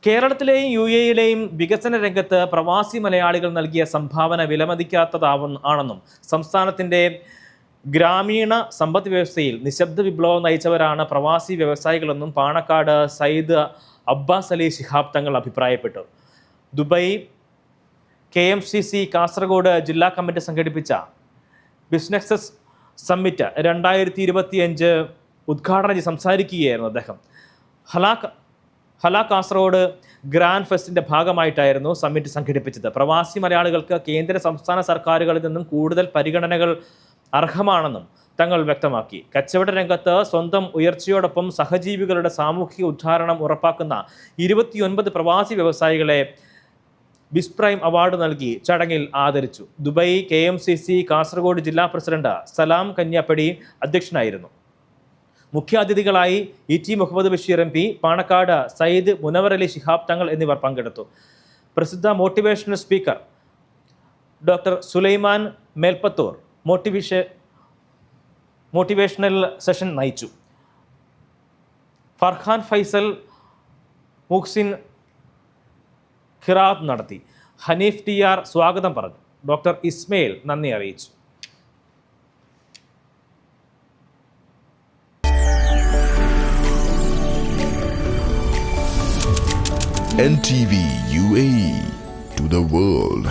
കേരളത്തിലെയും UAE-യിലെയും വികസന രംഗത്ത് പ്രവാസി മലയാളികൾ നൽകിയ സംഭാവന വിലമതിക്കാത്തതാണെന്നും സംസ്ഥാനത്തിൻ്റെ ഗ്രാമീണ സമ്പദ് വ്യവസ്ഥയിൽ നിശബ്ദ വിപ്ലവം നയിച്ചവരാണ് പ്രവാസി വ്യവസായികളെന്നും പാണക്കാട് സയ്യിദ് അബ്ബാസ് അലി ശിഹാബ് തങ്ങൾ അഭിപ്രായപ്പെട്ടു. ദുബായ് KMCC കാസർഗോഡ് ജില്ലാ കമ്മിറ്റി സംഘടിപ്പിച്ച ബിസിനസ് സമ്മിറ്റ് 2025 ഉദ്ഘാടനം ചെയ്ത് സംസാരിക്കുകയായിരുന്നു അദ്ദേഹം. ഹല കാസർഗോഡ് ഗ്രാൻഡ് ഫെസ്റ്റിൻ്റെ ഭാഗമായിട്ടായിരുന്നു സമ്മിറ്റ് സംഘടിപ്പിച്ചത്. പ്രവാസി മലയാളികൾക്ക് കേന്ദ്ര സംസ്ഥാന സർക്കാരുകളിൽ നിന്നും കൂടുതൽ പരിഗണനകൾ അർഹമാണെന്നും തങ്ങൾ വ്യക്തമാക്കി. കച്ചവട രംഗത്ത് സ്വന്തം ഉയർച്ചയോടൊപ്പം സഹജീവികളുടെ സാമൂഹിക ഉദ്ധാരണം ഉറപ്പാക്കുന്ന 29 പ്രവാസി വ്യവസായികളെ ബിസ്പ്രൈം അവാർഡ് നൽകി ചടങ്ങിൽ ആദരിച്ചു. ദുബായ് KMCC കാസർഗോഡ് ജില്ലാ പ്രസിഡന്റ് സലാം കന്യാപ്പടി അധ്യക്ഷനായിരുന്നു. മുഖ്യാതിഥികളായി ET മുഹമ്മദ് ബഷീർ MP, പാണക്കാട് സയ്യിദ് മുനവർ അലി ശിഹാബ് തങ്ങൾ എന്നിവർ പങ്കെടുത്തു. പ്രസിദ്ധ motivational speaker doctor Sulaiman Melpathur motivational session നയിച്ചു. ഫർഹാൻ ഫൈസൽ മുഹ്സിൻ ഖിറാത്ത് നടത്തി. ഹനീഫ് TR സ്വാഗതം പറഞ്ഞു. ഡോക്ടർ ഇസ്മയിൽ നന്ദി അറിയിച്ചു. NTV UAE to the world.